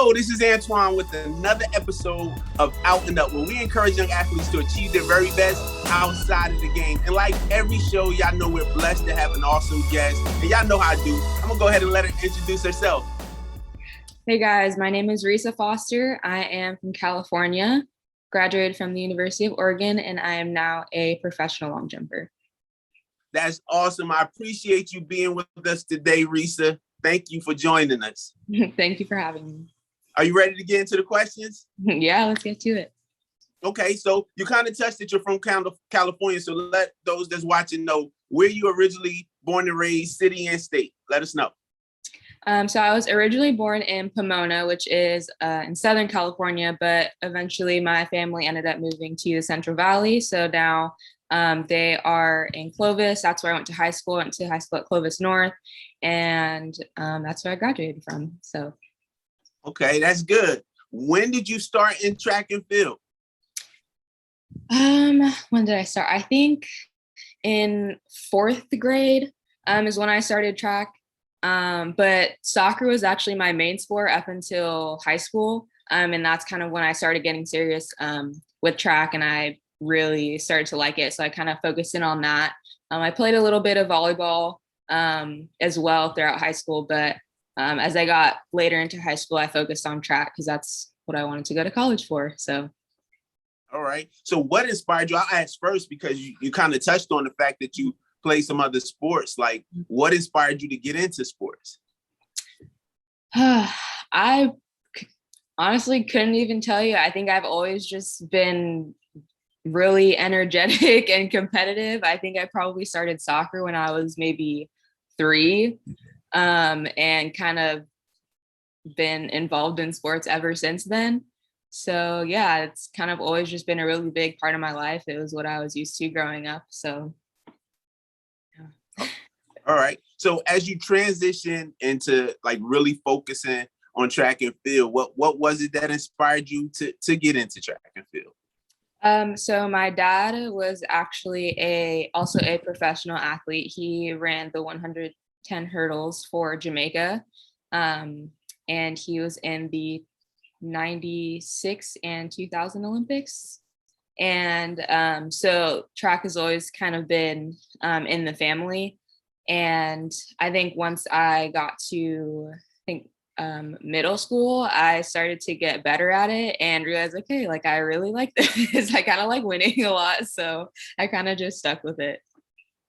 Hello, this is Antoine with another episode of Out and Up, where we encourage young athletes to achieve their very best outside of the game. And like every show, y'all know we're blessed to have an awesome guest. And y'all know how I do. I'm going to go ahead and let her introduce herself. Hey guys, my name is Rhesa Foster. I am from California, graduated from the University of Oregon, and I am now a professional long jumper. That's awesome. I appreciate you being with us today, Rhesa. Thank you for joining us. Thank you for having me. Are you ready to get into the questions? Yeah, let's get to it. Okay, so you kind of touched that you're from California, so let those that's watching know where you originally born and raised, city and state. Let us know. So I was originally born in Pomona, which is in Southern California, but eventually my family ended up moving to the Central Valley. So now they are in Clovis. That's where I went to high school. I went to high school at Clovis North, and that's where I graduated from. So. Okay, that's good. When did you start in track and field? When did I start? I think in fourth grade is when I started track. But soccer was actually my main sport up until high school. And that's kind of when I started getting serious with track, and I really started to like it. So I kind of focused in on that. I played a little bit of volleyball as well throughout high school, but as I got later into high school, I focused on track because that's what I wanted to go to college for. So. All right. So what inspired you? I'll ask first because you kind of touched on the fact that you play some other sports. Like, what inspired you to get into sports? I honestly couldn't even tell you. I think I've always just been really energetic and competitive. I think I probably started soccer when I was maybe 3, and kind of been involved in sports ever since then. So yeah, it's kind of always just been a really big part of my life. It was what I was used to growing up. So. All right. So as you transition into like really focusing on track and field, what was it that inspired you to get into track and field? So my dad was actually also a professional athlete. He ran the 110 hurdles for Jamaica. And he was in the 96 and 2000 Olympics. And so track has always kind of been in the family. And I think once I got to, middle school, I started to get better at it and realized, okay, like I really like this. I kind of like winning a lot. So I kind of just stuck with it.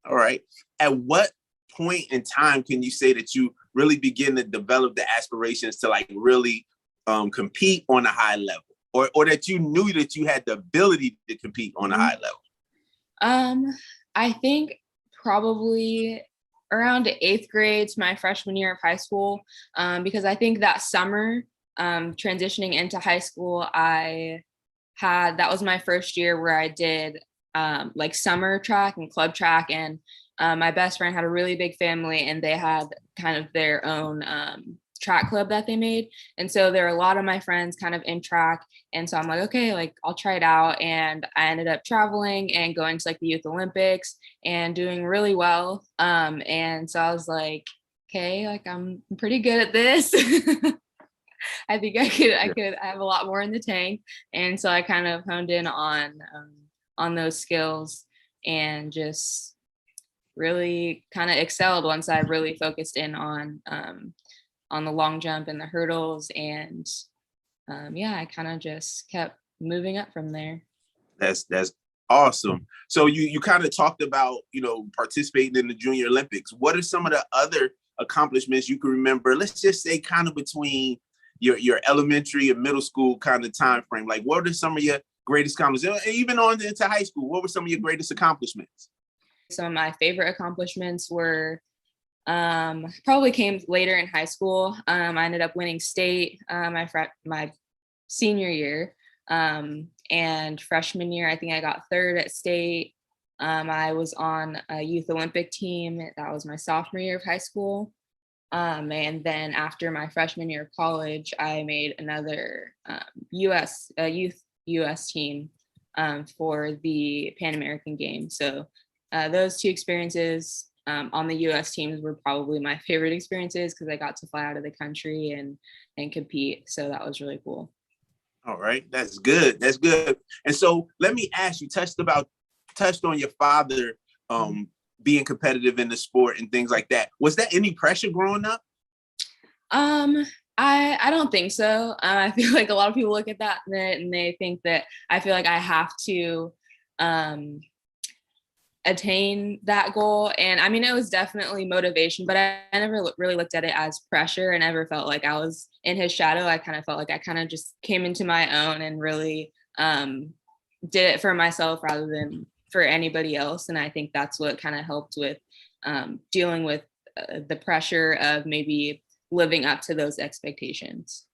All right. At what point in time can you say that you really begin to develop the aspirations to like really compete on a high level, or that you knew that you had the ability to compete on a high level? I think probably around 8th grade to my freshman year of high school, because I think that summer, transitioning into high school, that was my first year where I did like summer track and club track, and my best friend had a really big family, and they had kind of their own track club that they made. And so there are a lot of my friends kind of in track. And so I'm like, okay, like I'll try it out. And I ended up traveling and going to like the Youth Olympics and doing really well. And so I was like, okay, like I'm pretty good at this. I think I have a lot more in the tank. And so I kind of honed in on those skills and just really kind of excelled once I really focused in on the long jump and the hurdles. And I kind of just kept moving up from there. That's awesome. So you kind of talked about, participating in the Junior Olympics. What are some of the other accomplishments you can remember? Let's just say kind of between your elementary and middle school kind of time frame. Like, what are some of your greatest accomplishments? Even on into high school, what were some of your greatest accomplishments? Some of my favorite accomplishments were probably came later in high school. I ended up winning state my senior year, and freshman year, I think I got 3rd at state. I was on a youth Olympic team. That was my sophomore year of high school. And then after my freshman year of college, I made another youth US team for the Pan American Games. So those 2 experiences on the US teams were probably my favorite experiences because I got to fly out of the country and compete. So that was really cool. All right, that's good. That's good. And so let me ask you, touched on your father being competitive in the sport and things like that. Was there any pressure growing up? I don't think so. I feel like a lot of people look at that and they think that I feel like I have to attain that goal. And I mean, it was definitely motivation, but I never really looked at it as pressure. And never felt like I was in his shadow. I kind of felt like I kind of just came into my own and really did it for myself rather than for anybody else. And I think that's what kind of helped with dealing with the pressure of maybe living up to those expectations.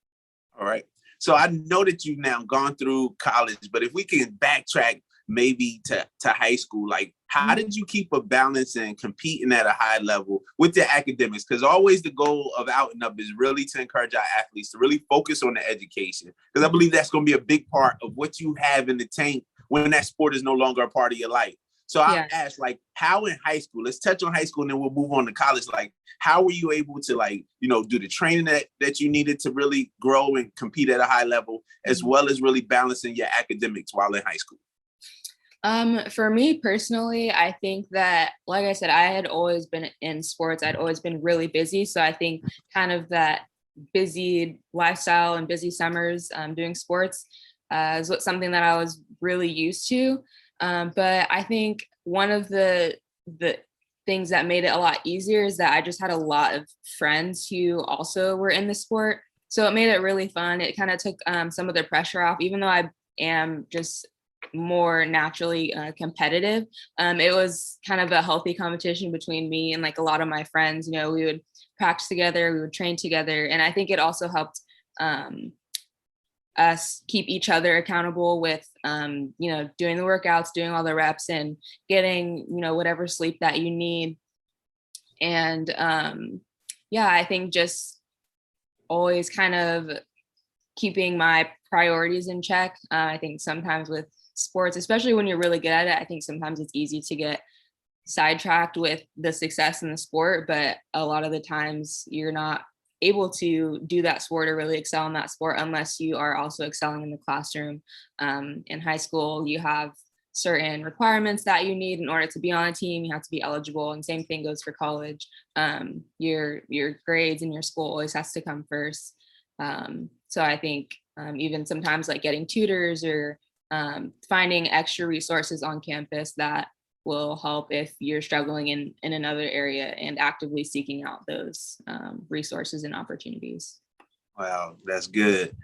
All right. So I know that you've now gone through college, but if we can backtrack maybe to high school, like how did you keep a balance and competing at a high level with the academics? Because always the goal of Out and Up is really to encourage our athletes to really focus on the education. Because I believe that's going to be a big part of what you have in the tank when that sport is no longer a part of your life. So I asked, like, how in high school, let's touch on high school and then we'll move on to college. Like, how were you able to, like, you know, do the training that you needed to really grow and compete at a high level, as well as really balancing your academics while in high school? For me personally, I think that, like I said, I had always been in sports. I'd always been really busy. So I think kind of that busy lifestyle and busy summers doing sports is something that I was really used to. But I think one of the things that made it a lot easier is that I just had a lot of friends who also were in the sport. So it made it really fun. It kind of took some of the pressure off, even though I am just more naturally competitive. It was kind of a healthy competition between me and like a lot of my friends. You know, we would practice together, we would train together. And I think it also helped us keep each other accountable with, you know, doing the workouts, doing all the reps and getting, you know, whatever sleep that you need. And yeah, I think just always kind of keeping my priorities in check. I think sometimes with sports, especially when you're really good at it, I think sometimes it's easy to get sidetracked with the success in the sport, but a lot of the times you're not able to do that sport or really excel in that sport unless you are also excelling in the classroom. In high school, you have certain requirements that you need in order to be on a team. You have to be eligible, and same thing goes for college. Your grades in your school always has to come first. So I think even sometimes like getting tutors or finding extra resources on campus that will help if you're struggling in another area, and actively seeking out those resources and opportunities. Wow, that's good.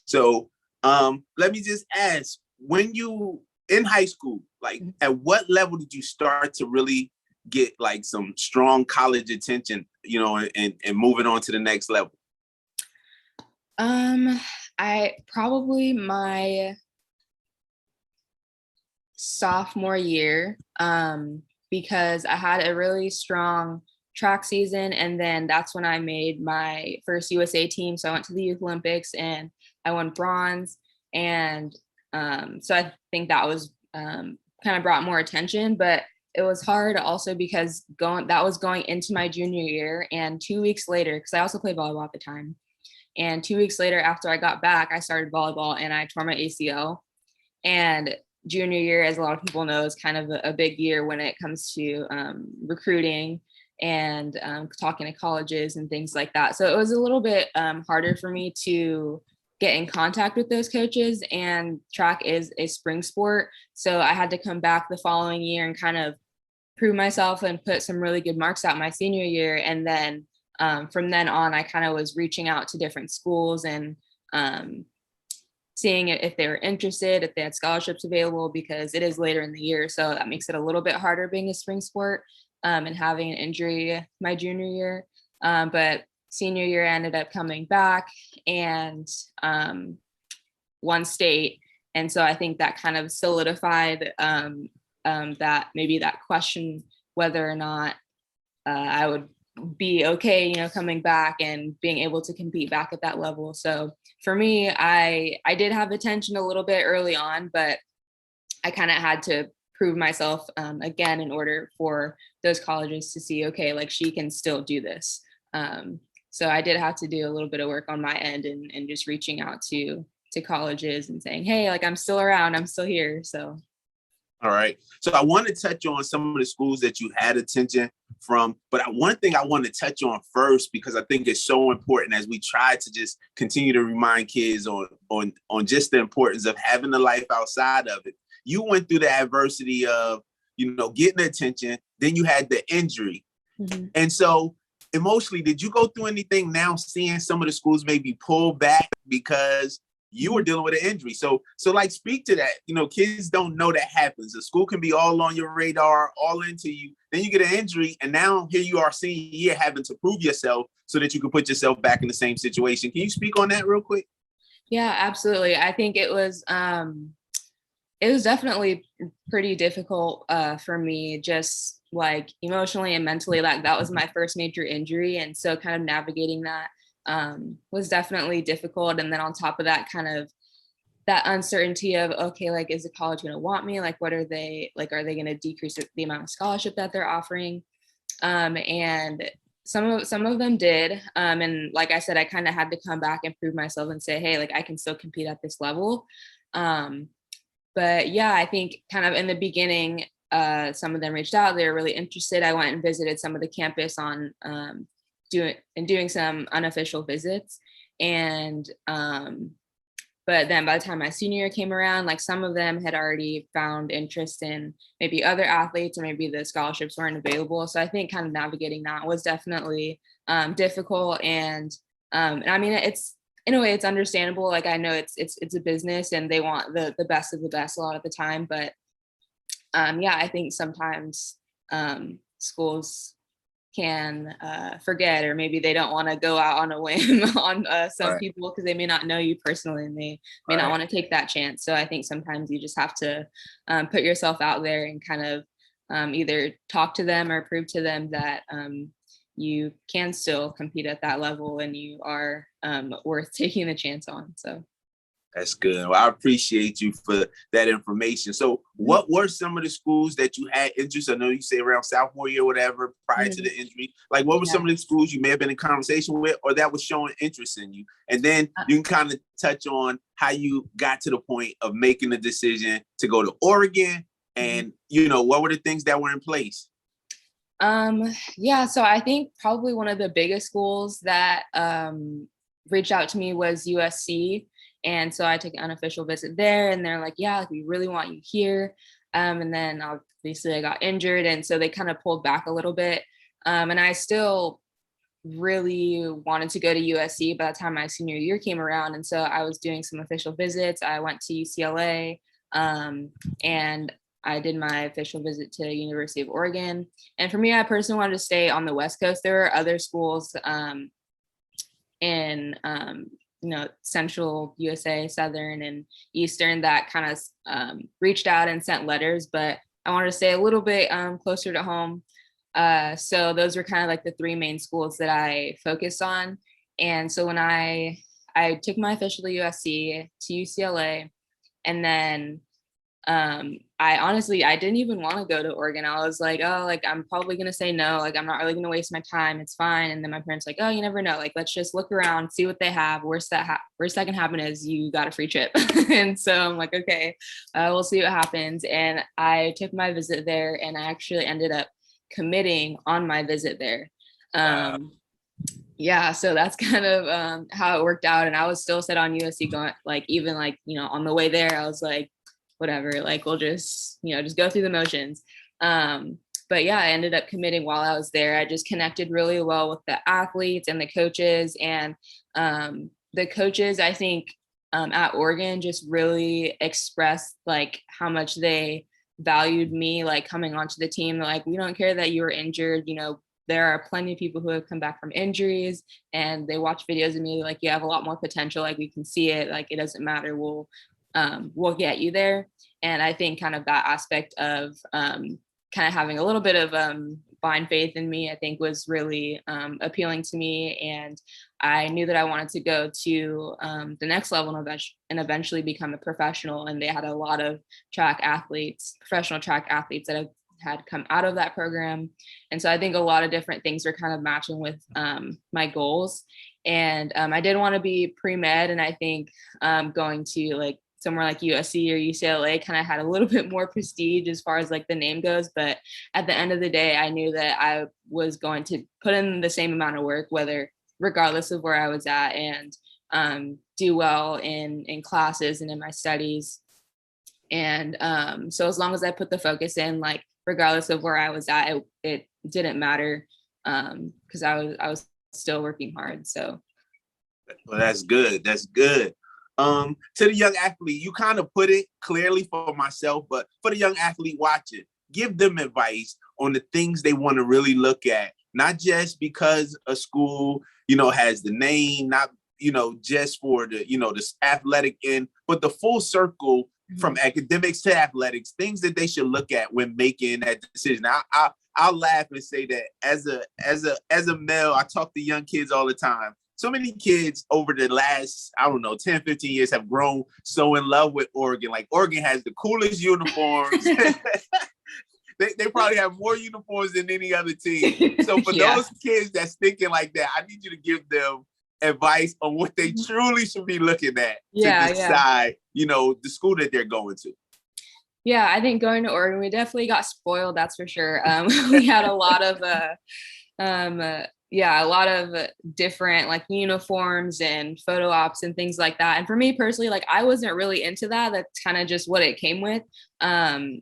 So let me just ask, when you in high school, like at what level did you start to really get like some strong college attention, you know, and moving on to the next level? I probably my sophomore year, because I had a really strong track season, and then that's when I made my first USA team. So I went to the Youth Olympics and I won bronze, and so I think that was kind of brought more attention. But it was hard also because that was going into my junior year, and 2 weeks later, because I also played volleyball at the time, and 2 weeks later after I got back, I started volleyball and I tore my ACL. And junior year, as a lot of people know, is kind of a big year when it comes to recruiting and talking to colleges and things like that. So it was a little bit harder for me to get in contact with those coaches, and track is a spring sport. So I had to come back the following year and kind of prove myself and put some really good marks out my senior year. And then from then on, I kind of was reaching out to different schools and seeing if they were interested, if they had scholarships available, because it is later in the year. So that makes it a little bit harder being a spring sport and having an injury my junior year. But senior year, I ended up coming back and won state. And so I think that kind of solidified that maybe that question, whether or not I would be okay, you know, coming back and being able to compete back at that level. So for me, I did have attention a little bit early on, but I kind of had to prove myself again in order for those colleges to see, okay, like she can still do this. So I did have to do a little bit of work on my end and just reaching out to colleges and saying, hey, like I'm still around, I'm still here. So. All right. So I want to touch on some of the schools that you had attention from, but one thing I want to touch on first, because I think it's so important as we try to just continue to remind kids on just the importance of having a life outside of it. You went through the adversity of, getting the attention, then you had the injury. Mm-hmm. And so emotionally, did you go through anything now seeing some of the schools maybe pull back because you were dealing with an injury? So like, speak to that. Kids don't know that happens. The school can be all on your radar, all into you. Then you get an injury, and now here you are senior year having to prove yourself so that you can put yourself back in the same situation. Can you speak on that real quick? Yeah, absolutely. I think it was definitely pretty difficult for me, just like emotionally and mentally. Like that was my first major injury, and so kind of navigating that was definitely difficult. And then on top of that, kind of that uncertainty of, okay, like, is the college going to want me? Like, what are they like? Are they going to decrease the amount of scholarship that they're offering? And some of them did. And like I said, I kind of had to come back and prove myself and say, hey, like I can still compete at this level. But yeah, I think kind of in the beginning, some of them reached out. They were really interested. I went and visited some of the campus on doing some unofficial visits. And but then by the time my senior year came around, like some of them had already found interest in maybe other athletes, or maybe the scholarships weren't available. So I think kind of navigating that was definitely difficult. And I mean, it's in a way it's understandable. Like I know it's a business and they want the best of the best a lot of the time. But yeah, I think sometimes schools can forget, or maybe they don't want to go out on a whim on some people because they may not know you personally and they may not want to take that chance. So I think sometimes you just have to put yourself out there and kind of either talk to them or prove to them that you can still compete at that level and you are worth taking the chance on. So. That's good. Well, I appreciate you for that information. So what were some of the schools that you had interest? I know you say around sophomore year or whatever, prior to the injury. Like what were some of the schools you may have been in conversation with or that was showing interest in you? And then you can kind of touch on how you got to the point of making the decision to go to Oregon and, what were the things that were in place? Yeah, so I think probably one of the biggest schools that reached out to me was USC. And so I took an unofficial visit there and they're like, yeah, like, we really want you here. And then obviously I got injured. And so they kind of pulled back a little bit. And I still really wanted to go to USC by the time my senior year came around. And so I was doing some official visits. I went to UCLA and I did my official visit to University of Oregon. And for me, I personally wanted to stay on the West Coast. There were other schools in Central USA, Southern and Eastern that kind of reached out and sent letters, but I wanted to stay a little bit closer to home. So those were kind of like the three main schools that I focused on. And so when I took my official to USC, to UCLA, and then I didn't even want to go to Oregon. I was like, oh, like, I'm probably going to say no. Like, I'm not really going to waste my time. It's fine. And then my parents like, oh, you never know. Like, let's just look around, see what they have. Worst that can happen is you got a free trip. And so I'm like, okay, we'll see what happens. And I took my visit there and I actually ended up committing on my visit there. Yeah, so that's kind of how it worked out. And I was still set on USC going, like, even like, on the way there, I was like, whatever, like we'll just go through the motions. But yeah, I ended up committing while I was there. I just connected really well with the athletes and the coaches, and the coaches, I think at Oregon just really expressed like how much they valued me, like coming onto the team. They're like, we don't care that you were injured. There are plenty of people who have come back from injuries and they watch videos of me like, you have a lot more potential. Like we can see it, like it doesn't matter. We'll get you there. And I think kind of that aspect of kind of having a little bit of blind faith in me, I think was really appealing to me. And I knew that I wanted to go to the next level and eventually become a professional. And they had a lot of professional track athletes that had come out of that program. And so I think a lot of different things were kind of matching with my goals. And I did want to be pre-med. And I think going to like somewhere like USC or UCLA kind of had a little bit more prestige as far as like the name goes. But at the end of the day, I knew that I was going to put in the same amount of work, regardless of where I was at, and do well in classes and in my studies. And so as long as I put the focus in, like regardless of where I was at, it didn't matter, because I was still working hard. So. Well, that's good. That's good. To the young athlete, you kind of put it clearly for myself, but for the young athlete watching, give them advice on the things they want to really look at, not just because a school, has the name, not, just for the, the athletic end, but the full circle from academics to athletics, things that they should look at when making that decision. I'll laugh and say that as a male, I talk to young kids all the time. So many kids over the last, 10, 15 years have grown so in love with Oregon. Like Oregon has the coolest uniforms. they probably have more uniforms than any other team. So for those kids that's thinking like that, I need you to give them advice on what they truly should be looking at to decide, the school that they're going to. Yeah, I think going to Oregon, we definitely got spoiled. That's for sure. We had a lot of a lot of different like uniforms and photo ops and things like that. And for me personally, like I wasn't really into that. That's kind of just what it came with. And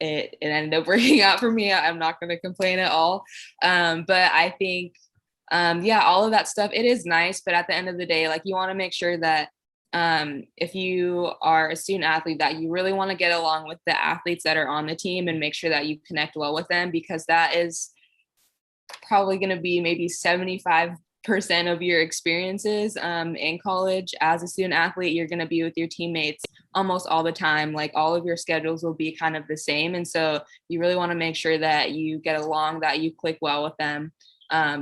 it ended up working out for me. I'm not going to complain at all. But I think, all of that stuff, it is nice. But at the end of the day, like you want to make sure that if you are a student athlete, that you really want to get along with the athletes that are on the team and make sure that you connect well with them, because that is probably going to be maybe 75% of your experiences in college. As a student athlete, you're going to be with your teammates almost all the time. Like all of your schedules will be kind of the same. And so you really want to make sure that you get along, that you click well with them,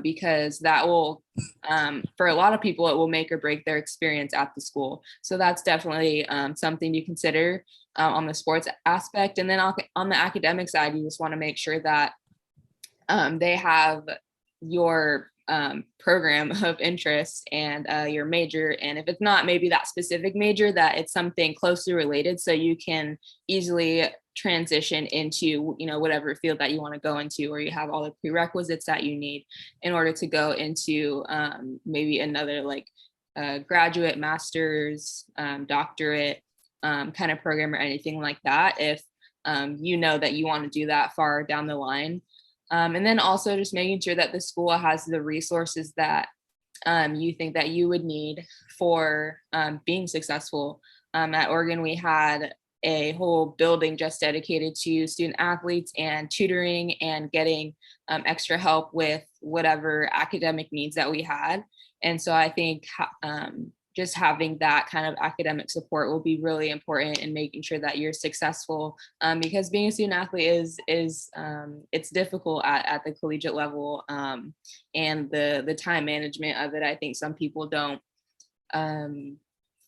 because that will, for a lot of people, it will make or break their experience at the school. So that's definitely something to consider on the sports aspect. And then on the academic side, you just want to make sure that they have your program of interest and your major. And if it's not maybe that specific major, that it's something closely related, so you can easily transition into, whatever field that you want to go into, or you have all the prerequisites that you need in order to go into maybe another like graduate, master's, doctorate kind of program or anything like that, if you know that you want to do that far down the line. And then also just making sure that the school has the resources that you think that you would need for being successful. At Oregon, we had a whole building just dedicated to student athletes and tutoring and getting extra help with whatever academic needs that we had. And so I think just having that kind of academic support will be really important in making sure that you're successful, because being a student athlete is it's difficult at the collegiate level, and the time management of it, I think some people don't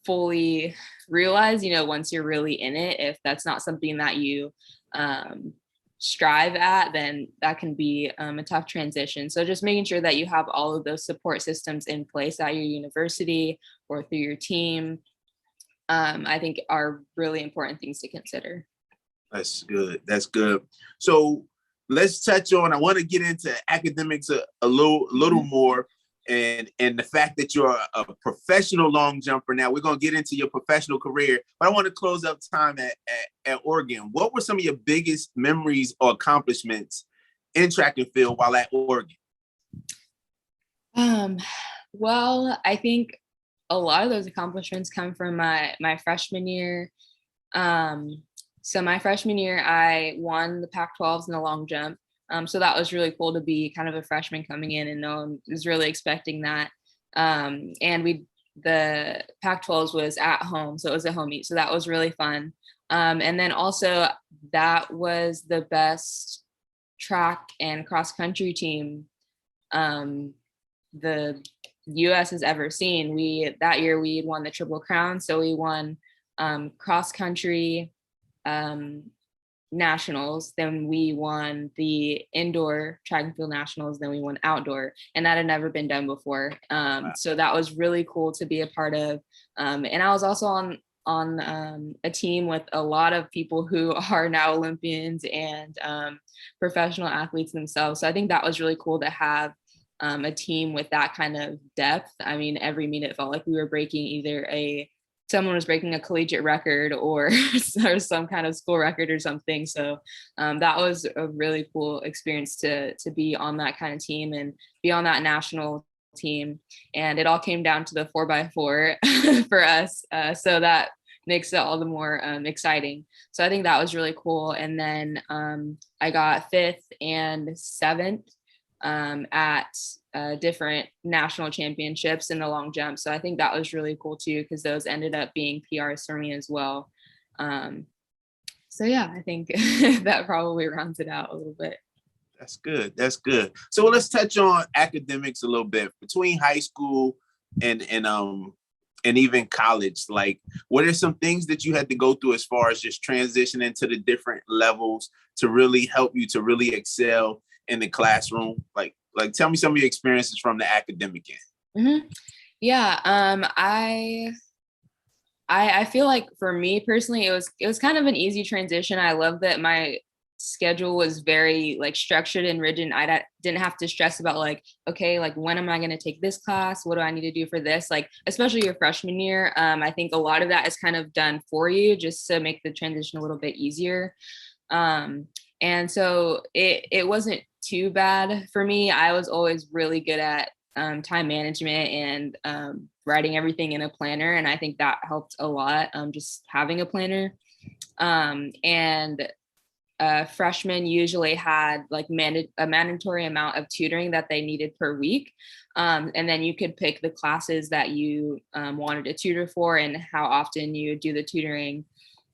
fully realize, once you're really in it. If that's not something that you strive at, then that can be a tough transition. So just making sure that you have all of those support systems in place at your university or through your team, I think are really important things to consider. That's good. That's good. So let's touch on, I want to get into academics a little more, and the fact that you're a professional long jumper. Now we're going to get into your professional career, but I want to close up time at Oregon. What were some of your biggest memories or accomplishments in track and field while at Oregon? Well, I think a lot of those accomplishments come from my freshman year. So my freshman year, I won the Pac-12s in the long jump. So that was really cool to be kind of a freshman coming in, and no one was really expecting that. And the Pac-12s was at home, so it was a home meet. So that was really fun. And then also that was the best track and cross country team the US has ever seen. That year we won the Triple Crown. So we won cross country nationals, then we won the indoor track and field nationals, then we won outdoor, and that had never been done before. So that was really cool to be a part of. And I was also on a team with a lot of people who are now Olympians and professional athletes themselves. So I think that was really cool to have a team with that kind of depth. I mean, every meet it felt like we were breaking someone was breaking a collegiate record or some kind of school record or something. So that was a really cool experience to be on that kind of team and be on that national team. And it all came down to the 4x4 for us. So that makes it all the more exciting. So I think that was really cool. And then I got 5th and 7th at different national championships in the long jump. So I think that was really cool too, because those ended up being PRs for me as well. So yeah, I think that probably rounds it out a little bit. That's good. That's good. So let's touch on academics a little bit between high school and even college. Like, what are some things that you had to go through as far as just transitioning to the different levels to really help you to really excel in the classroom? Like tell me some of your experiences from the academic end. Mm-hmm. Yeah. I feel like for me personally, it was kind of an easy transition. I love that my schedule was very like structured and rigid. I didn't have to stress about like, okay, like when am I going to take this class? What do I need to do for this? Like, especially your freshman year. I think a lot of that is kind of done for you just to make the transition a little bit easier. And so it wasn't too bad for me. I was always really good at time management and writing everything in a planner. And I think that helped a lot, just having a planner. And freshmen usually had like a mandatory amount of tutoring that they needed per week. And then you could pick the classes that you wanted to tutor for and how often you do the tutoring.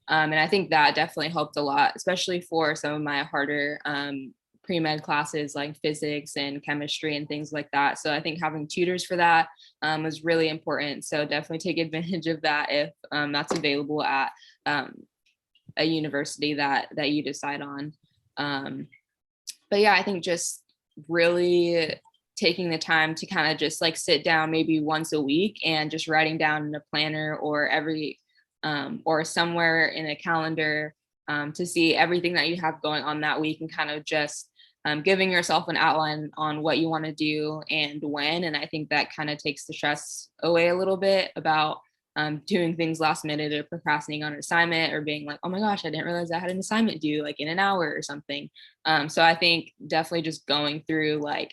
And I think that definitely helped a lot, especially for some of my harder pre-med classes like physics and chemistry and things like that. So I think having tutors for that was really important. So definitely take advantage of that if that's available at a university that you decide on. But yeah, I think just really taking the time to kind of just like sit down maybe once a week and just writing down in a planner or or somewhere in a calendar to see everything that you have going on that week and kind of just giving yourself an outline on what you want to do and when. And I think that kind of takes the stress away a little bit about doing things last minute or procrastinating on an assignment or being like, oh my gosh, I didn't realize I had an assignment due like in an hour or something. So I think definitely just going through like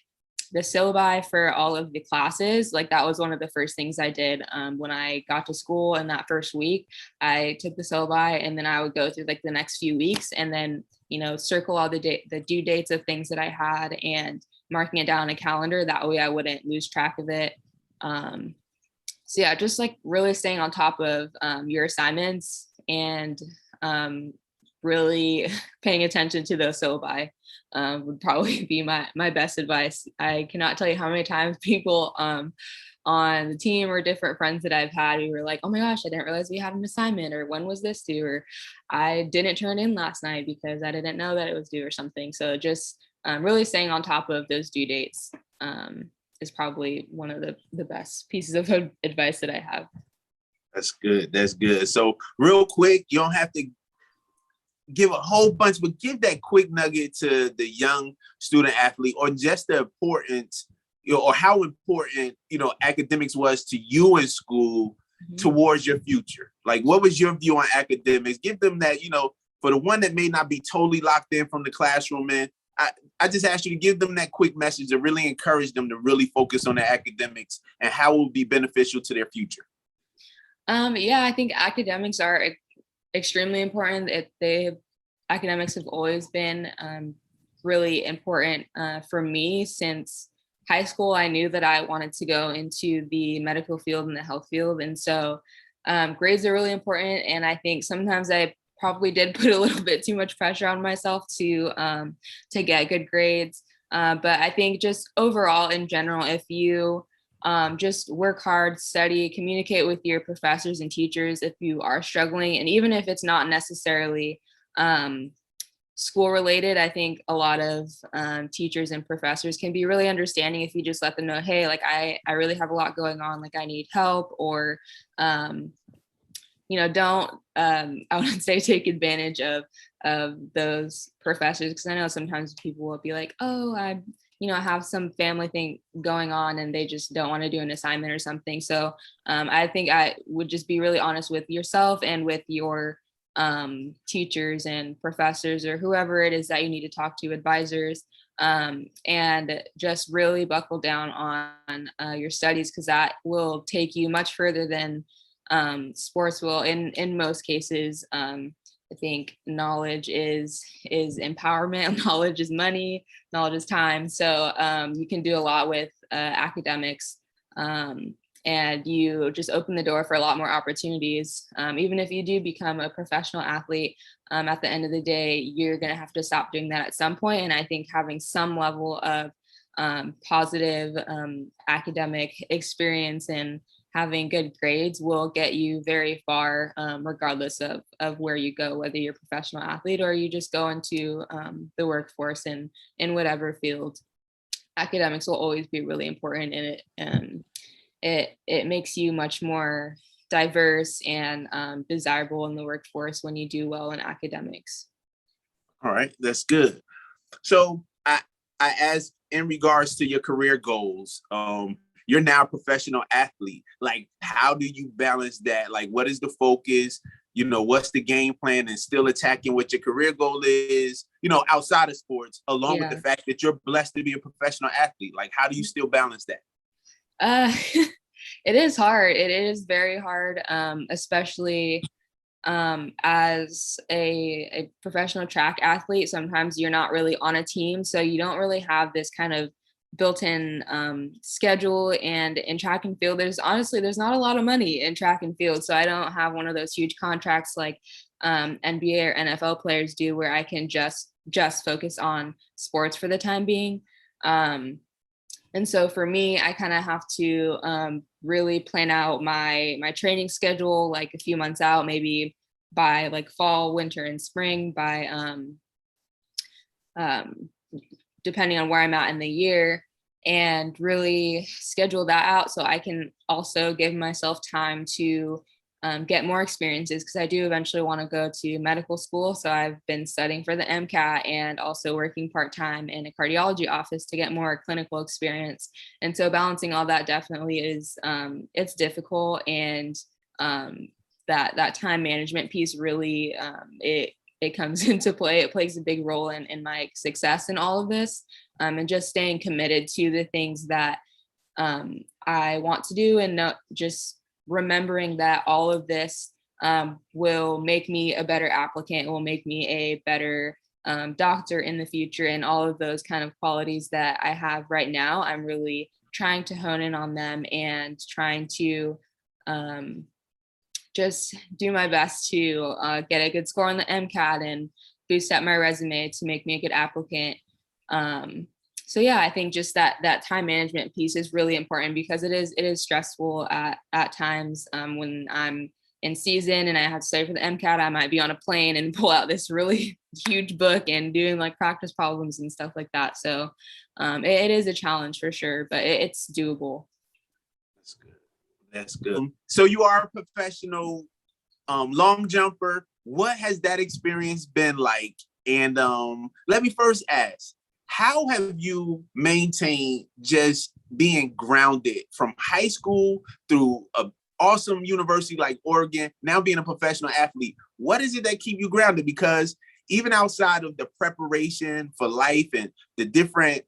the syllabi for all of the classes, like that was one of the first things I did when I got to school. In that first week, I took the syllabi and then I would go through like the next few weeks and then, circle all the due dates of things that I had and marking it down on a calendar. That way I wouldn't lose track of it. So yeah, just like really staying on top of your assignments and really paying attention to those syllabi would probably be my best advice. I cannot tell you how many times people on the team or different friends that I've had who were like, oh my gosh, I didn't realize we had an assignment, or when was this due, or I didn't turn in last night because I didn't know that it was due or something. So just really staying on top of those due dates is probably one of the best pieces of advice that I have. That's good. That's good. So real quick, you don't have to give a whole bunch, but give that quick nugget to the young student athlete, or just the importance, or how important, academics was to you in school towards your future. Like, what was your view on academics? Give them that, for the one that may not be totally locked in from the classroom, man, I just asked you to give them that quick message to really encourage them to really focus on their academics and how it will be beneficial to their future. Yeah, I think academics are extremely important. Academics have always been really important for me since high school. I knew that I wanted to go into the medical field and the health field. And so grades are really important. And I think sometimes I probably did put a little bit too much pressure on myself to get good grades. But I think just overall in general, if you just work hard, study, communicate with your professors and teachers if you are struggling, and even if it's not necessarily school related, I think a lot of teachers and professors can be really understanding if you just let them know, hey, like I really have a lot going on, like I need help, or don't I wouldn't say take advantage of those professors, because I know sometimes people will be like, oh, I have some family thing going on and they just don't want to do an assignment or something. So I think I would just be really honest with yourself and with your teachers and professors or whoever it is that you need to talk to, advisors, and just really buckle down on your studies, because that will take you much further than sports will in most cases. I think knowledge is empowerment, knowledge is money, knowledge is time. So you can do a lot with academics, and you just open the door for a lot more opportunities. Even if you do become a professional athlete, at the end of the day, you're going to have to stop doing that at some point. And I think having some level of positive academic experience and having good grades will get you very far, regardless of where you go, whether you're a professional athlete or you just go into the workforce in whatever field. Academics will always be really important, and it makes you much more diverse and desirable in the workforce when you do well in academics. All right, that's good. So I asked in regards to your career goals. You're now a professional athlete. Like, how do you balance that? Like, what is the focus? What's the game plan, and still attacking what your career goal is, outside of sports, along with the fact that you're blessed to be a professional athlete? Like, how do you still balance that? It is hard. It is very hard, especially as a professional track athlete. Sometimes you're not really on a team, so you don't really have this kind of built-in schedule. And in track and field, there's not a lot of money in track and field, so I don't have one of those huge contracts like NBA or NFL players do, where I can just focus on sports for the time being. And so for me, I kind of have to really plan out my training schedule like a few months out, maybe by like fall, winter, and spring, by depending on where I'm at in the year, and really schedule that out so I can also give myself time to get more experiences, because I do eventually want to go to medical school. So I've been studying for the MCAT and also working part-time in a cardiology office to get more clinical experience. And so balancing all that definitely is, it's difficult. And that time management piece really, it comes into play. It plays a big role in my success in all of this, and just staying committed to the things that I want to do, and not just remembering that all of this will make me a better applicant, will make me a better doctor in the future, and all of those kind of qualities that I have right now. I'm really trying to hone in on them and trying to just do my best to get a good score on the MCAT and boost up my resume to make me a good applicant. So yeah, I think just that time management piece is really important, because it is stressful at times. When I'm in season and I have to study for the MCAT, I might be on a plane and pull out this really huge book and doing like practice problems and stuff like that. So it is a challenge for sure, but it's doable. That's good. That's good. So you are a professional long jumper. What has that experience been like? And let me first ask, how have you maintained just being grounded from high school through an awesome university like Oregon, now being a professional athlete? What is it that keep you grounded? Because even outside of the preparation for life and the different,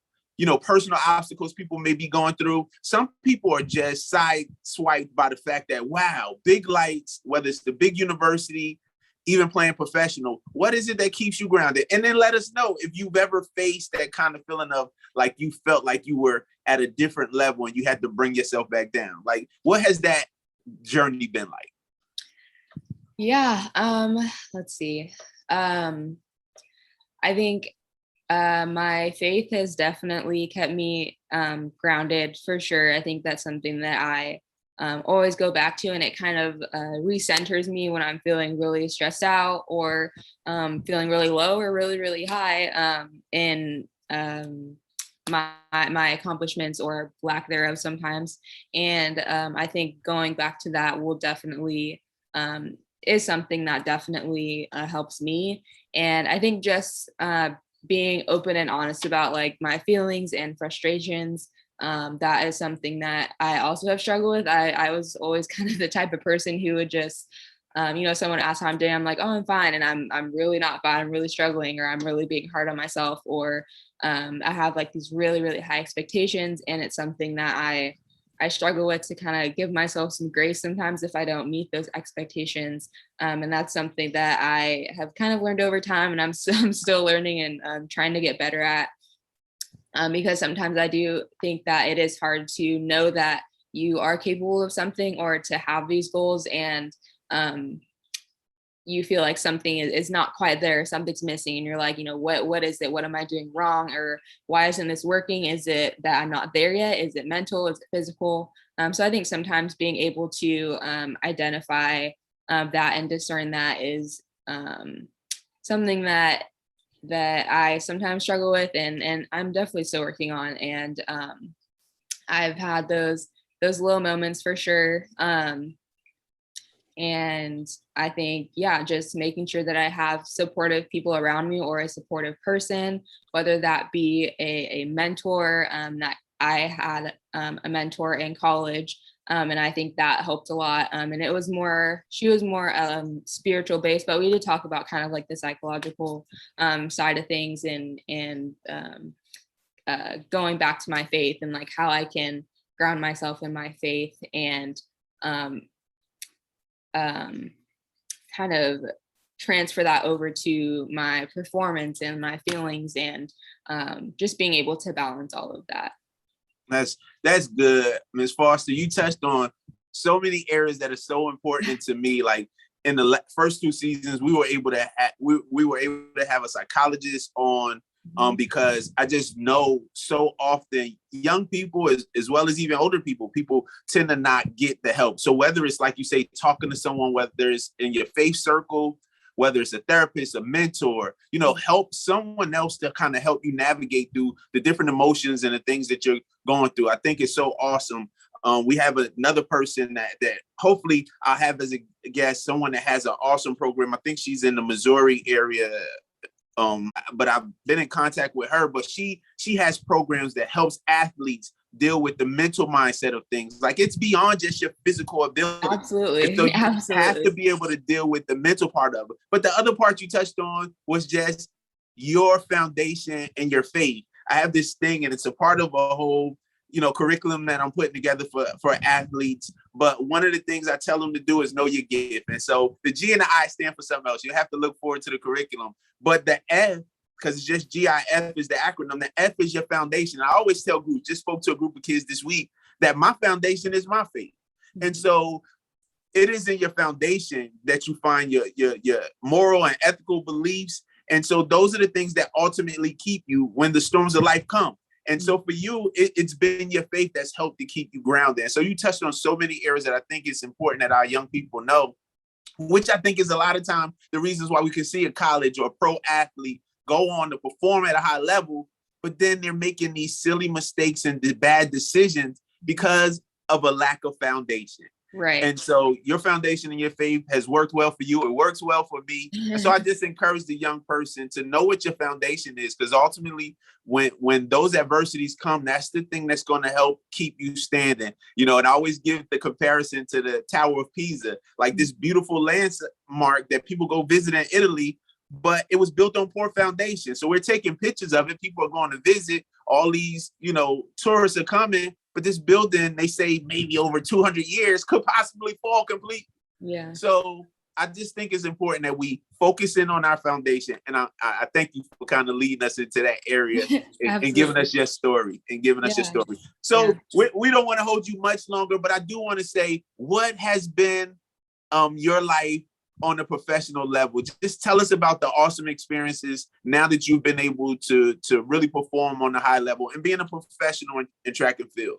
personal obstacles people may be going through, some people are just sideswiped by the fact that, wow, big lights, whether it's the big university, even playing professional. What is it that keeps you grounded? And then let us know if you've ever faced that kind of feeling of like you felt like you were at a different level and you had to bring yourself back down. Like, what has that journey been like? Yeah. Let's see. Um, I think my faith has definitely kept me grounded for sure. I think that's something that I always go back to, and it kind of recenters me when I'm feeling really stressed out or feeling really low or really, really high in my accomplishments or lack thereof sometimes. And I think going back to that will definitely um, is something that definitely helps me. And I think just being open and honest about like my feelings and frustrations, that is something that I also have struggled with. I was always kind of the type of person who would just someone asks how I'm doing, I'm like, oh, I'm fine, and I'm really not fine, I'm really struggling, or I'm really being hard on myself, or I have like these really, really high expectations, and it's something that I struggle with, to kind of give myself some grace sometimes if I don't meet those expectations. And that's something that I have kind of learned over time, and I'm still learning and trying to get better at. Because sometimes I do think that it is hard to know that you are capable of something, or to have these goals, and um, you feel like something is not quite there, something's missing, and you're like, what is it? What am I doing wrong? Or why isn't this working? Is it that I'm not there yet? Is it mental? Is it physical? So I think sometimes being able to identify that and discern that is something that I sometimes struggle with, and I'm definitely still working on. And I've had those low moments for sure. And I think, yeah, just making sure that I have supportive people around me, or a supportive person, whether that be a mentor. That I had a mentor in college, and I think that helped a lot. And she was more spiritual based, but we did talk about kind of like the psychological side of things, and going back to my faith, and like how I can ground myself in my faith, and um, um, kind of transfer that over to my performance and my feelings, and just being able to balance all of that. That's good, Ms. Foster. You touched on so many areas that are so important to me. Like in the first two seasons, we were able to we were able to have a psychologist on, because I just know so often young people, as well as even older people tend to not get the help. So whether it's like you say, talking to someone, whether it's in your faith circle, whether it's a therapist, a mentor, help someone else to kind of help you navigate through the different emotions and the things that you're going through. I think it's so awesome. We have another person that hopefully I'll have as a guest, someone that has an awesome program. I think she's in the Missouri area. But I've been in contact with her, but she has programs that helps athletes deal with the mental mindset of things. Like it's beyond just your physical ability. Absolutely. And so you Absolutely. have to be able to deal with the mental part of it. But the other part you touched on was just your foundation and your faith. I have this thing, and it's a part of a whole curriculum that I'm putting together for athletes. But one of the things I tell them to do is know your gift. And so the G and the I stand for something else. You have to look forward to the curriculum. But the F, because it's just GIF is the acronym, the F is your foundation. I always tell groups, just spoke to a group of kids this week, that my foundation is my faith. And so it is in your foundation that you find your moral and ethical beliefs. And so those are the things that ultimately keep you when the storms of life come. And so for you, it's been your faith that's helped to keep you grounded. And so you touched on so many areas that I think it's important that our young people know, which I think is a lot of time the reasons why we can see a college or a pro athlete go on to perform at a high level, but then they're making these silly mistakes and bad decisions because of a lack of foundation. Right. And so your foundation and your faith has worked well for you. It works well for me. And so I just encourage the young person to know what your foundation is, because ultimately when those adversities come, that's the thing that's going to help keep you standing. And I always give the comparison to the Tower of Pisa, like this beautiful landmark that people go visit in Italy, but it was built on poor foundation. So we're taking pictures of it. People are going to visit. All these, tourists are coming, but this building, they say maybe over 200 years, could possibly fall completely. Yeah. So I just think it's important that we focus in on our foundation. And I thank you for kind of leading us into that area and giving us your story So we don't want to hold you much longer, but I do want to say, what has been your life on a professional level. Just tell us about the awesome experiences now that you've been able to really perform on a high level and being a professional in track and field.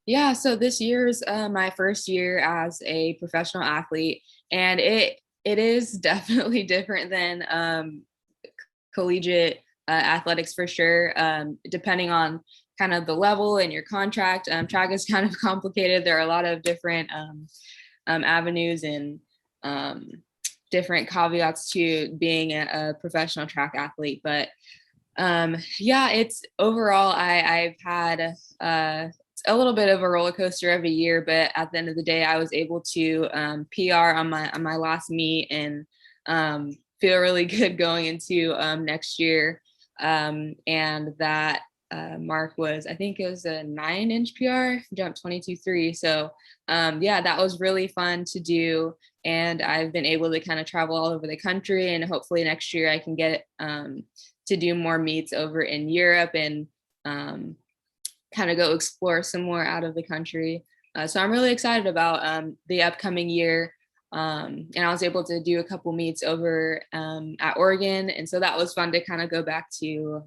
Yeah, so this year's my first year as a professional athlete, and it is definitely different than collegiate athletics for sure. Depending on kind of the level and your contract, track is kind of complicated. There are a lot of different avenues and different caveats to being a professional track athlete, but yeah, it's overall I've had a little bit of a roller coaster of a year, but at the end of the day, I was able to PR on my last meet and feel really good going into next year. And that mark was, I think it was a 9-inch PR, jumped 22.3. So yeah, that was really fun to do. And I've been able to kind of travel all over the country, and hopefully next year I can get to do more meets over in Europe and kind of go explore some more out of the country. So I'm really excited about the upcoming year. And I was able to do a couple meets over at Oregon. And so that was fun to kind of go back to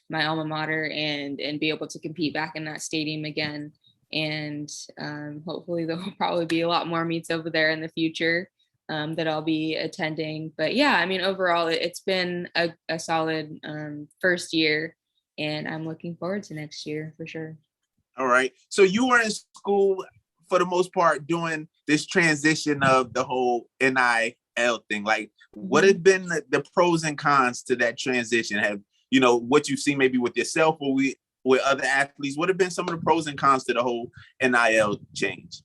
my alma mater and be able to compete back in that stadium again. And hopefully there'll probably be a lot more meets over there in the future that I'll be attending. But yeah, I mean, overall, it's been a solid first year, and I'm looking forward to next year for sure. All right. So you were in school for the most part doing this transition of the whole NIL thing. Like, what have been the pros and cons to that transition? Have, you know, what you've seen maybe with yourself or with other athletes, what have been some of the pros and cons to the whole NIL change?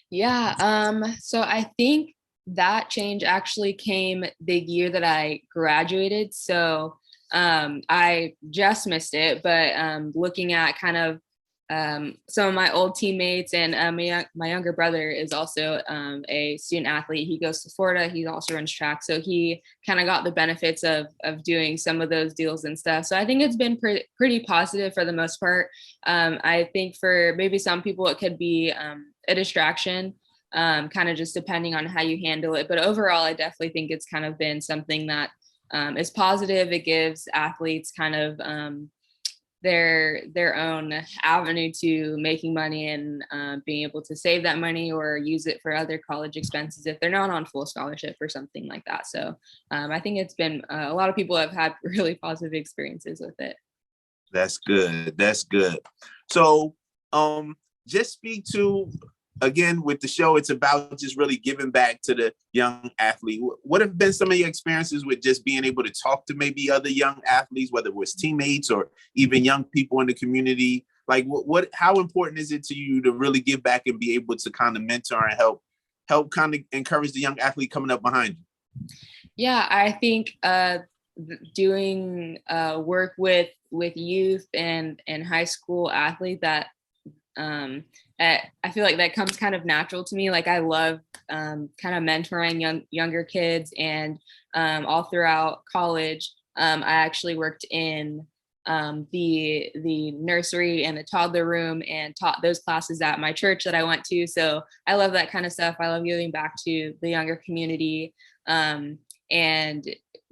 Yeah. So I think that change actually came the year that I graduated. So I just missed it, but looking at kind of some of my old teammates, and my younger brother is also a student athlete. He goes to Florida. He also runs track, so he kind of got the benefits of doing some of those deals and stuff. So I think it's been pretty positive for the most part. I think for maybe some people it could be a distraction, kind of just depending on how you handle it. But overall, I definitely think it's kind of been something that is positive. It gives athletes kind of their own avenue to making money and being able to save that money or use it for other college expenses if they're not on full scholarship or something like that. So I think it's been a lot of people have had really positive experiences with it. That's good. That's good. So just speak to, again, with the show, it's about just really giving back to the young athlete. What have been some of your experiences with just being able to talk to maybe other young athletes, whether it was teammates or even young people in the community? Like, how important is it to you to really give back and be able to kind of mentor and help kind of encourage the young athlete coming up behind you? Yeah, I think doing work with youth and high school athletes, that I feel like that comes kind of natural to me. Like I love kind of mentoring younger kids, and all throughout college, I actually worked in the nursery and the toddler room and taught those classes at my church that I went to. So I love that kind of stuff. I love giving back to the younger community, and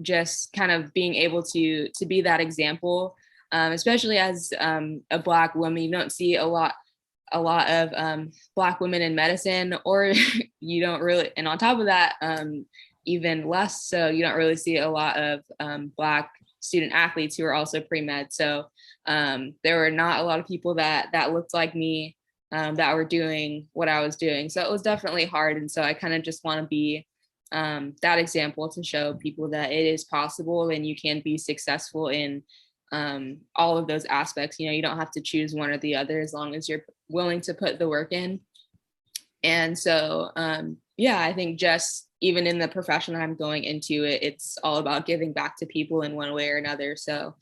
just kind of being able to be that example, especially as a Black woman. You don't see a lot of Black women in medicine, or you don't really, and on top of that, even less so, you don't really see a lot of Black student athletes who are also pre-med. So there were not a lot of people that looked like me, that were doing what I was doing. So it was definitely hard. And so I kind of just want to be that example to show people that it is possible and you can be successful in all of those aspects. You know, you don't have to choose one or the other as long as you're willing to put the work in. And so, yeah, I think just even in the profession that I'm going into, it's all about giving back to people in one way or another. So,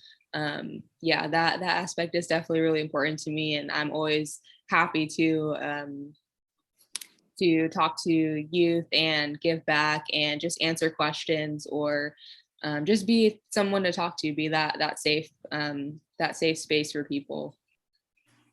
yeah, that aspect is definitely really important to me. And I'm always happy to talk to youth and give back and just answer questions, or just be someone to talk to, be that safe space for people.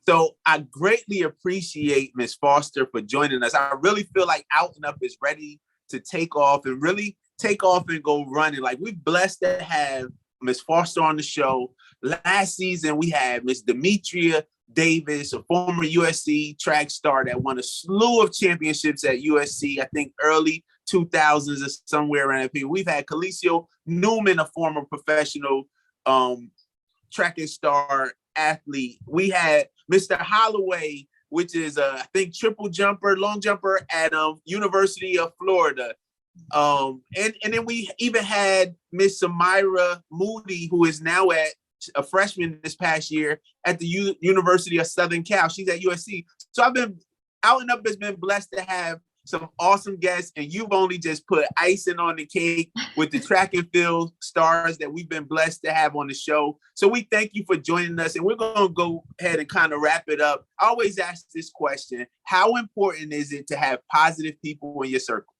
So I greatly appreciate Ms. Foster for joining us. I really feel like Out and Up is ready to take off and really take off and go running. Like, we're blessed to have Miss Foster on the show. Last season, we had Miss Demetria Davis, a former USC track star that won a slew of championships at USC, I think early 2000s or somewhere around there. We've had Calicio Newman, a former professional track and star athlete. We had Mr. Holloway, which is I think long jumper at University of Florida. And then we even had Miss Samira Moody, who is now a freshman this past year at the University of Southern Cal. She's at USC. So I've been out and up, has been blessed to have some awesome guests, and you've only just put icing on the cake with the track and field stars that we've been blessed to have on the show. So we thank you for joining us, and we're going to go ahead and kind of wrap it up. I always ask this question: how important is it to have positive people in your circle?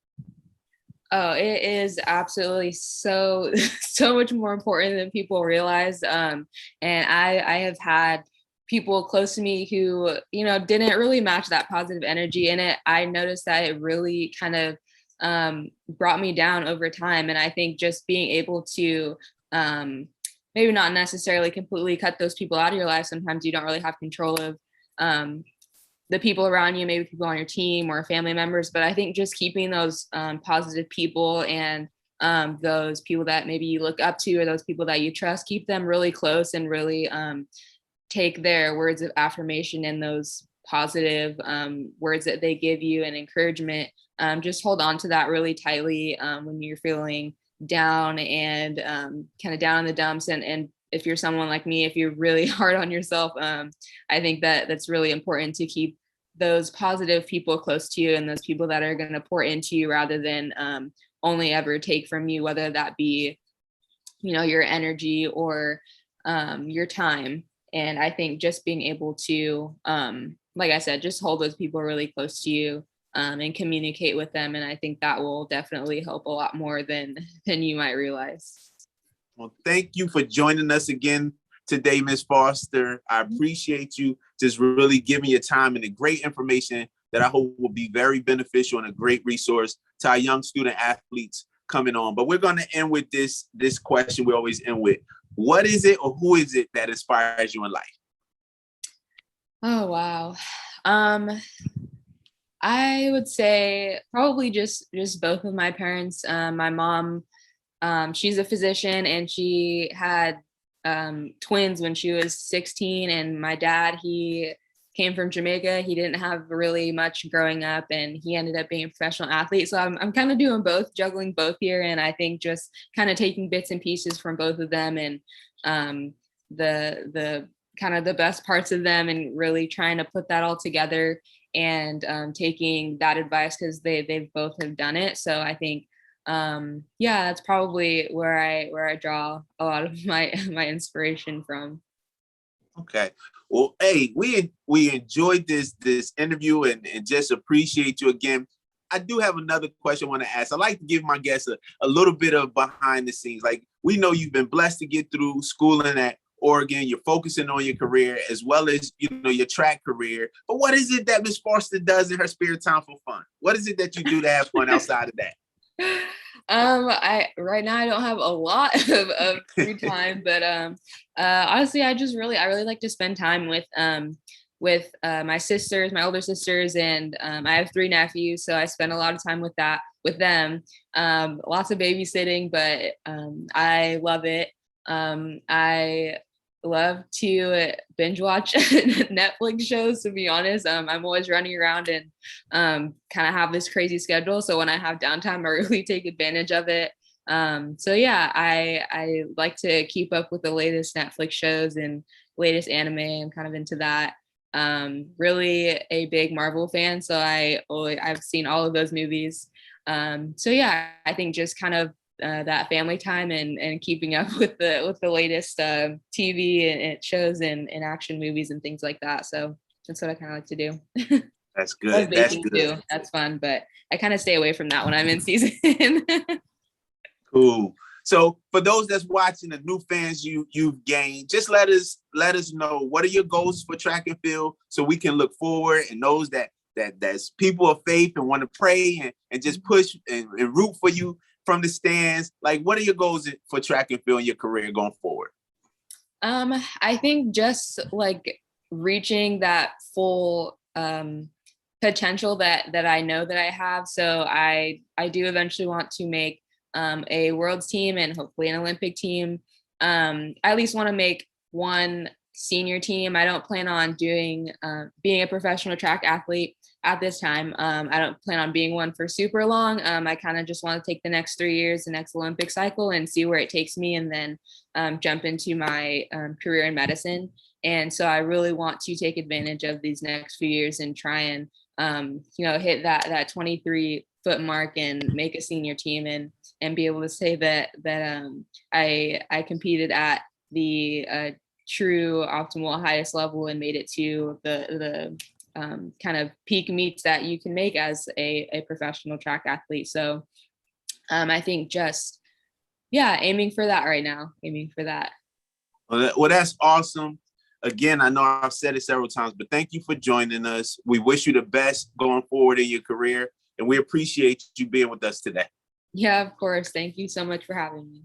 Oh, it is absolutely so much more important than people realize. And I have had people close to me who, didn't really match that positive energy in it. I noticed that it really kind of brought me down over time. And I think just being able to maybe not necessarily completely cut those people out of your life. Sometimes you don't really have control of the people around you, maybe people on your team or family members. But I think just keeping those positive people and those people that maybe you look up to or those people that you trust, keep them really close and really take their words of affirmation and those positive words that they give you and encouragement. Just hold on to that really tightly when you're feeling down and kind of down in the dumps. And if you're someone like me, if you're really hard on yourself, I think that's really important to keep those positive people close to you and those people that are going to pour into you rather than only ever take from you, whether that be, your energy or your time. And I think just being able to, like I said, just hold those people really close to you and communicate with them. And I think that will definitely help a lot more than you might realize. Well, thank you for joining us again today, Ms. Foster. I appreciate you just really giving your time and the great information that I hope will be very beneficial and a great resource to our young student athletes coming on. But we're going to end with this question we always end with. What is it or who is it that inspires you in life? Oh, wow. I would say probably just both of my parents. My mom, she's a physician and she had twins when she was 16, and my dad, he came from Jamaica. He didn't have really much growing up and he ended up being a professional athlete. So I'm kind of doing both, juggling both here. And I think just kind of taking bits and pieces from both of them and the kind of the best parts of them and really trying to put that all together and taking that advice because they've both have done it. So I think that's probably where I draw a lot of my inspiration from. Okay. Well, hey, we enjoyed this interview and just appreciate you again. I do have another question I want to ask. I like to give my guests a little bit of behind the scenes. Like, we know you've been blessed to get through schooling at Oregon. You're focusing on your career as well as, your track career. But what is it that Ms. Foster does in her spare time for fun? What is it that you do to have fun outside of that? Right now I don't have a lot of free time, but honestly, I really like to spend time with my sisters, my older sisters, and I have 3 nephews, so I spend a lot of time with them. Lots of babysitting, but I love it. I love to binge watch Netflix shows, to be honest. I'm always running around and kind of have this crazy schedule. So when I have downtime, I really take advantage of it. I like to keep up with the latest Netflix shows and latest anime. I'm kind of into that. Really a big Marvel fan. So I've seen all of those movies. I think just kind of that family time and keeping up with the latest TV and shows and action movies and things like that. So that's what I kind of like to do. That's good. That's good. Too. That's fun, but I kind of stay away from that when I'm in season. Cool. So for those that's watching, the new fans you've gained, just let us know, what are your goals for track and field so we can look forward, and those that that's people of faith and want to pray and just push and root for you from the stands. Like, what are your goals for track and field in your career going forward? I think just like reaching that full potential that I know that I have. So I do eventually want to make a world's team and hopefully an Olympic team. I at least want to make one senior team. I don't plan on doing being a professional track athlete at this time. I don't plan on being one for super long. I kind of just want to take the next 3 years, the next Olympic cycle, and see where it takes me, and then jump into my career in medicine. And so I really want to take advantage of these next few years and try and hit that 23-foot mark and make a senior team and be able to say that I competed at the true optimal highest level and made it to the kind of peak meets that you can make as a professional track athlete. So I think just aiming for that right now, aiming for that. Well, that's awesome. Again, I know I've said it several times, but thank you for joining us. We wish you the best going forward in your career, and we appreciate you being with us today. Yeah, of course. Thank you so much for having me.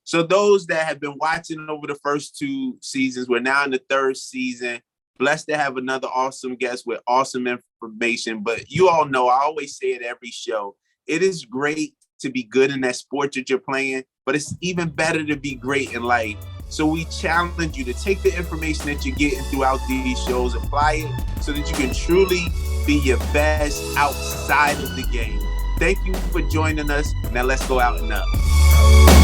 So those that have been watching over the first 2 seasons, we're now in the 3rd season. Blessed to have another awesome guest with awesome information. But you all know, I always say it every show, it is great to be good in that sport that you're playing, but it's even better to be great in life. So we challenge you to take the information that you're getting throughout these shows, apply it so that you can truly be your best outside of the game. Thank you for joining us. Now let's go out and up.